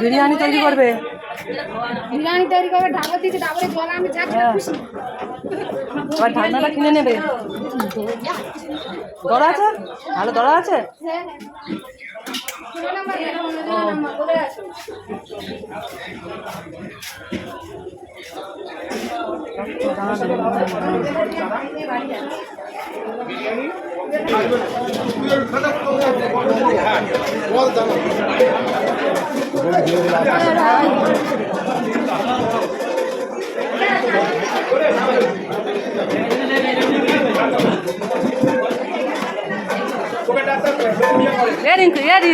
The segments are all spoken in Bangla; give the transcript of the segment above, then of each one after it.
বিরিয়ানি তৈরি করবে, ঢাকা দিয়েছে, ডাবরে জল আমি যাচ্ছি। আবার ঠান্ডাটা কিনে নেবে। দড়া আছে, ভালো দড়া আছে।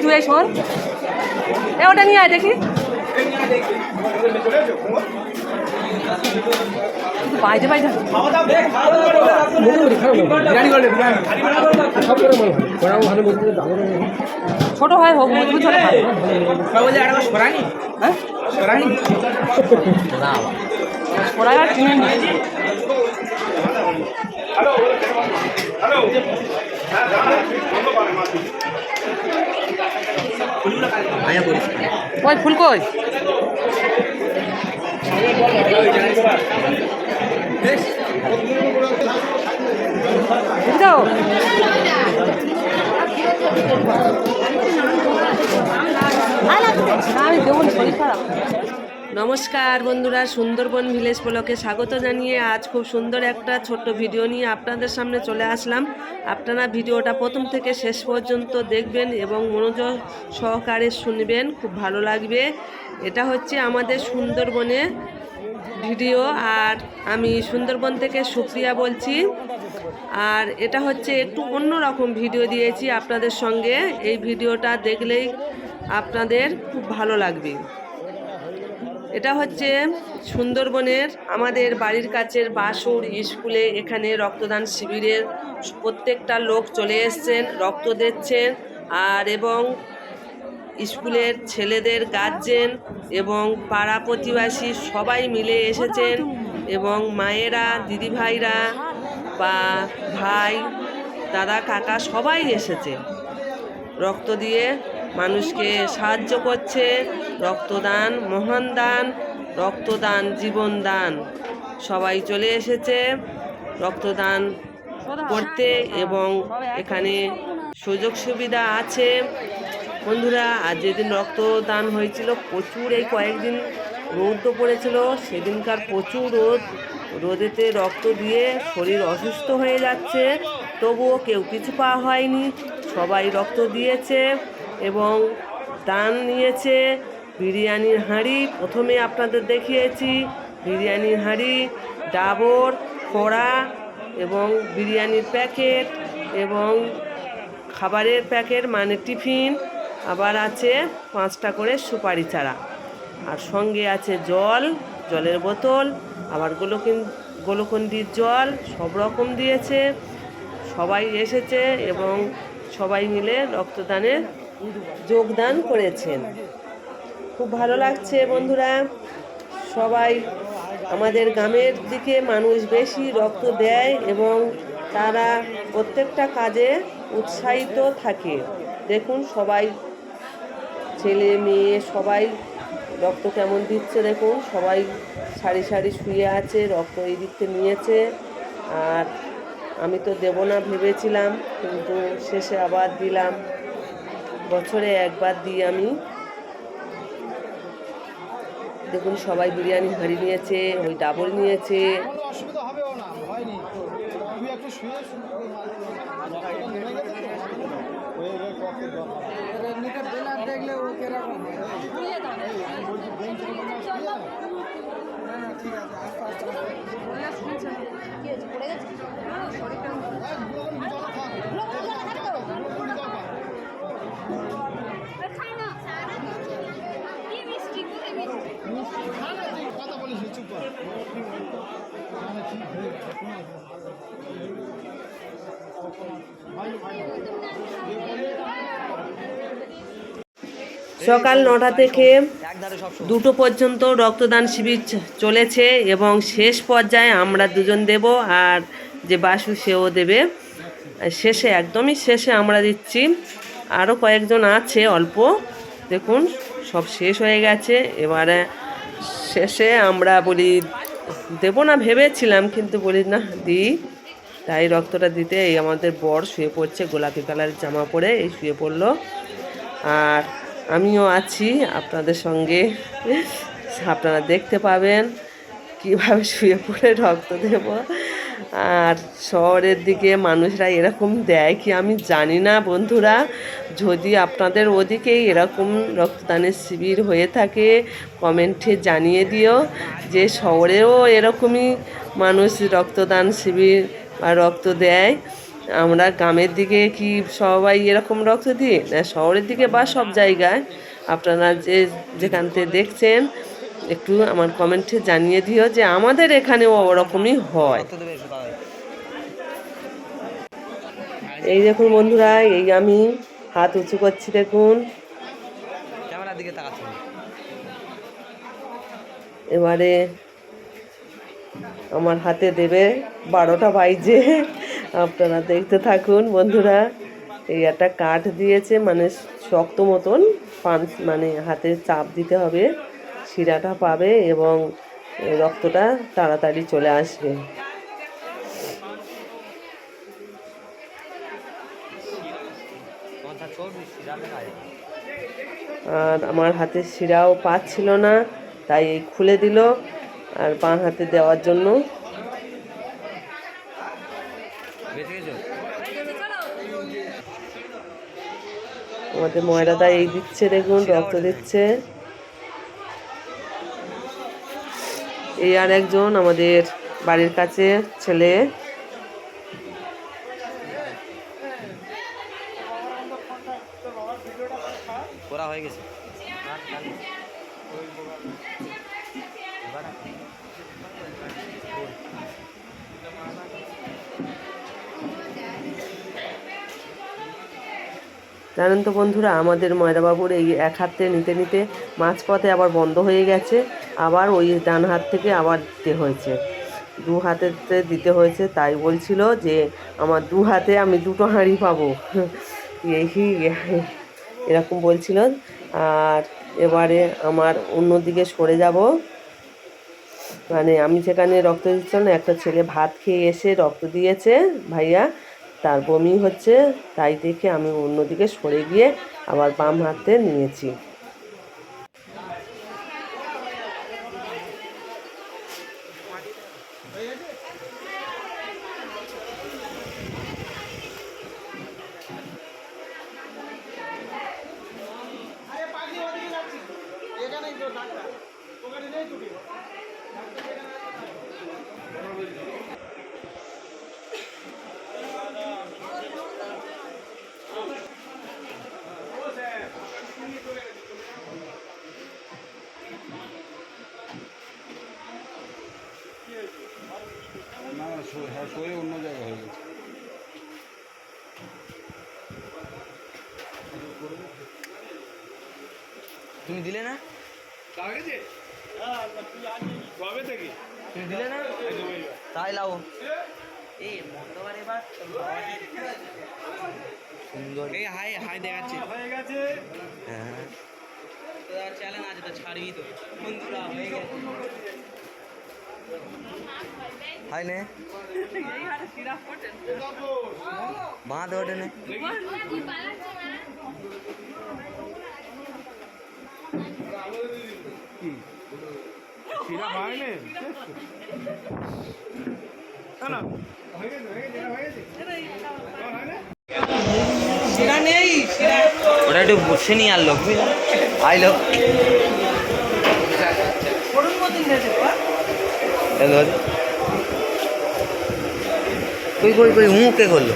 তুই শোন, ওটা নিয়ে আয় দেখি। বাইরে বাইরে ছোট হয় হোক, মজবুত হলে হ্যাঁ সরাই আর কিনে নিয়ে ওই ফুল কই বুঝছো? আমি দেবো না, শরীর খারাপ। নমস্কার বন্ধুরা, সুন্দরবন ভিলেজ ব্লগে স্বাগত জানিয়ে আজ খুব সুন্দর একটা ছোট্ট ভিডিও নিয়ে আপনাদের সামনে চলে আসলাম। আপনারা ভিডিওটা প্রথম থেকে শেষ পর্যন্ত দেখবেন এবং মনোযোগ সহকারে শুনবেন, খুব ভালো লাগবে। এটা হচ্ছে আমাদের সুন্দরবনে ভিডিও, আর আমি সুন্দরবন থেকে সুপ্রিয়া বলছি। আর এটা হচ্ছে একটু অন্যরকম ভিডিও দিয়েছি আপনাদের সঙ্গে। এই ভিডিওটা দেখলেই আপনাদের খুব ভালো লাগবে। এটা হচ্ছে সুন্দরবনের আমাদের বাড়ির কাছের বাসুর স্কুলে, এখানে রক্তদান শিবিরের প্রত্যেকটা লোক চলে এসেছেন, রক্ত দিচ্ছেন। আর এবং স্কুলের ছেলেদের গার্জেন এবং পাড়া প্রতিবেশী সবাই মিলে এসেছেন, এবং মায়েরা, দিদিভাইরা বা ভাই, দাদা, কাকা সবাই এসেছে রক্ত দিয়ে মানুষকে সাহায্য করছে। রক্তদান মহান দান, রক্তদান জীবন দান। সবাই চলে এসেছে রক্তদান করতে, এবং এখানে সুযোগ সুবিধা আছে বন্ধুরা। আর যেদিন রক্তদান হয়েছিল প্রচুর, এই কয়েকদিন রোদ পড়েছিল, সেদিনকার প্রচুর রোদেতে রক্ত দিয়ে শরীর অসুস্থ হয়ে যাচ্ছে, তবুও কেউ কিছু পাওয়া হয়নি। সবাই রক্ত দিয়েছে এবং দান নিয়েছে। বিরিয়ানির হাঁড়ি প্রথমে আপনাদের দেখিয়েছি, বিরিয়ানির হাঁড়ি, ডাবর, কড়া এবং বিরিয়ানির প্যাকেট এবং খাবারের প্যাকেট মানে টিফিন, আবার আছে 5টা করে সুপারি চারা, আর সঙ্গে আছে জল, জলের বোতল, আবার গ্লুকন্ডির জল, সব রকম দিয়েছে। সবাই এসেছে এবং সবাই মিলে রক্তদানে যোগদান করেছেন। খুব ভালো লাগছে বন্ধুরা। সবাই আমাদের গ্রামের দিকে মানুষ বেশি রক্ত দেয় এবং তারা প্রত্যেকটা কাজে উৎসাহিত থাকে। দেখুন সবাই, ছেলে মেয়ে সবাই রক্ত কেমন দিচ্ছে দেখুন। সবাই সারি সারি শুয়ে আছে, রক্ত এই দিক থেকে নিয়েছে। আর আমি তো দেব না ভেবেছিলাম, কিন্তু শেষে আবার দিলাম। বছরে একবার দিই আমি। দেখুন সবাই বিরিয়ানি হাঁড়ি নিয়েছে, ওই ডাবল নিয়েছে। সকাল 9টা থেকে 2টো পর্যন্ত রক্তদান শিবির চলেছে এবং শেষ পর্যায়ে আমরা দুজন দেব আর যে বাসু সেও দেবে। শেষে একদমই শেষে আমরা দিচ্ছি, আরও কয়েকজন আছে অল্প, দেখুন সব শেষ হয়ে গেছে। এবারে শেষে আমরা বলি দেব না ভেবেছিলাম, কিন্তু বলি না দিই, তাই রক্তটা দিতে এই আমাদের বর শুয়ে পড়ছে, গোলাপি কালারের জামা পরে এই শুয়ে পড়লো। আর আমিও আছি আপনাদের সঙ্গে, আপনারা দেখতে পাবেন কীভাবে শুয়ে পড়ে রক্ত দেব। আর শহরের দিকে মানুষরা এরকম দেয় কি আমি জানি না বন্ধুরা, যদি আপনাদের ওদিকেই এরকম রক্তদানের শিবির হয়ে থাকে কমেন্টে জানিয়ে দিও যে শহরেও এরকমই মানুষ রক্তদান শিবির বা রক্ত দেয়। আমরা গ্রামের দিকে কি সবাই এরকম রক্ত দিই না, শহরের দিকে বা সব জায়গায় আপনারা যেখান থেকে দেখছেন একটু আমার কমেন্টে জানিয়ে দিও যে আমাদের এখানেও ওরকমই হয়। এই দেখুন বন্ধুরা, এই আমি হাত উঁচু করছি, দেখুন ক্যামেরার দিকে তাকাচ্ছি। এবারে আমার হাতে দেবে 12টা বাজে, আপনারা দেখতে থাকুন বন্ধুরা। এই একটা কাঠ দিয়েছে, মানে শক্ত মতন মানে হাতে চাপ দিতে হবে, শিরাটা পাবে এবং রক্তটা তাড়াতাড়ি চলে আসবে। আর আমার হাতের শিরাও পাচ্ছিল না, তাই এই খুলে দিল আর বাঁ হাতে দেওয়ার জন্য। আমাদের ময়রাদা এই দিচ্ছে, দেখুন রক্ত দিচ্ছে। এই আর একজন আমাদের বাড়ির কাছে ছেলে, করা হয়ে গেছে। জানেন তো বন্ধুরা, আমাদের ময়রাবাবুর এই এক হাতে নিতে নিতে মাঝপথে আবার বন্ধ হয়ে গেছে, আবার ওই ডান হাত থেকে আবার দিতে হয়েছে, 2 হাতেতে দিতে হয়েছে। তাই বলছিল যে আমার 2 হাতে আমি 2টো হাঁড়ি পাবো, এই এরকম বলছিল। আর এবারে আমার অন্যদিকে সরে যাব, মানে আমি যেখানে রক্ত দিচ্ছিলাম না, একটা ছেলে ভাত খেয়ে এসে রক্ত দিয়েছে ভাইয়া, তার বমি হচ্ছে, তাই দেখে আমি অন্যদিকে সরে গিয়ে আবার বাম হাতে নিয়েছি। সরে অন্য জায়গায় হয়ে গেছে। তুমি দিলে না? তুমি দিলে না? তাই লাও। এই মন্ডবার এবার সুন্দর। এই হাই হাই দেখাচ্ছে। হয়ে গেছে। হ্যাঁ। তো আর চ্যালেঞ্জ আছে তো ছাড়বি তো। বন্ধুরা হয়ে গেছে। হাই নে। এই হারে সিরা ফোটেন। বাঁধ ওঠে নে। শিরা ভাঙলে না হয়ে গেছে শিরা নেই, ওটা একটু বসে নিয়ে আনলো, আইলো কই কই কই কে করলো?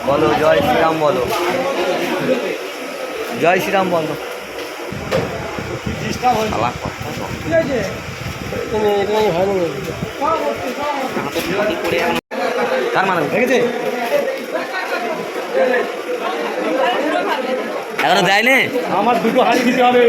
বলো জয় শ্রীরাম, বলো জয় শ্রীরাম, বলো। কার মানে এখনো দেয়নি? আমার দুটো হাঁড়ি দিতে হবে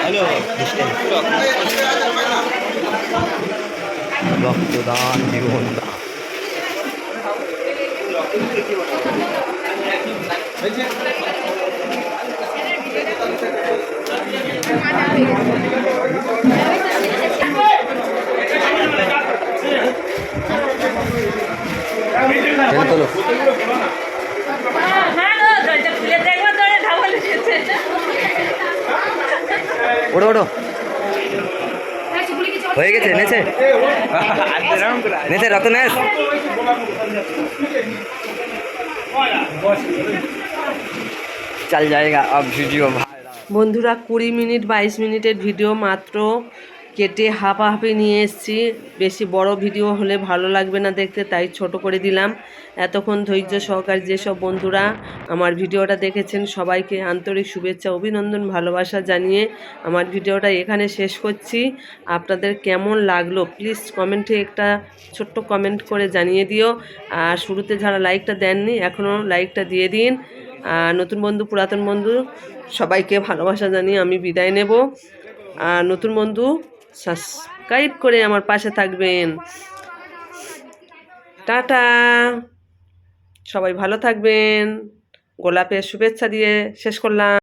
হ্যালো, রক্তদান জীবন দান। তোলো ওড়ো ওড়ো হয়ে গেছে নেছে নেছে রক্ত নেস চল যায়গা अब वीडियो বন্ধুরা 20 মিনিট 22 মিনিটের ভিডিও মাত্র কেটে হাঁপাহাঁপি নিয়ে এসেছি। বেশি বড় ভিডিও হলে ভালো লাগবে না দেখতে, তাই ছোট করে দিলাম। এতক্ষণ ধৈর্য সহকারে যেসব বন্ধুরা আমার ভিডিওটা দেখেছেন সবাইকে আন্তরিক শুভেচ্ছা, অভিনন্দন, ভালোবাসা জানিয়ে আমার ভিডিওটা এখানে শেষ করছি। আপনাদের কেমন লাগলো প্লিজ কমেন্টে একটা ছোট্ট কমেন্ট করে জানিয়ে দিও। আর শুরুতে যারা লাইকটা দেননি এখনও লাইকটা দিয়ে দিন। আর নতুন বন্ধু পুরাতন বন্ধু সবাইকে ভালোবাসা জানিয়ে আমি বিদায় নেব। আর নতুন বন্ধু সাবস্ক্রাইব করে আমার পাশে থাকবেন। টাটা, সবাই ভালো থাকবেন। গোলাপের শুভেচ্ছা দিয়ে শেষ করলাম।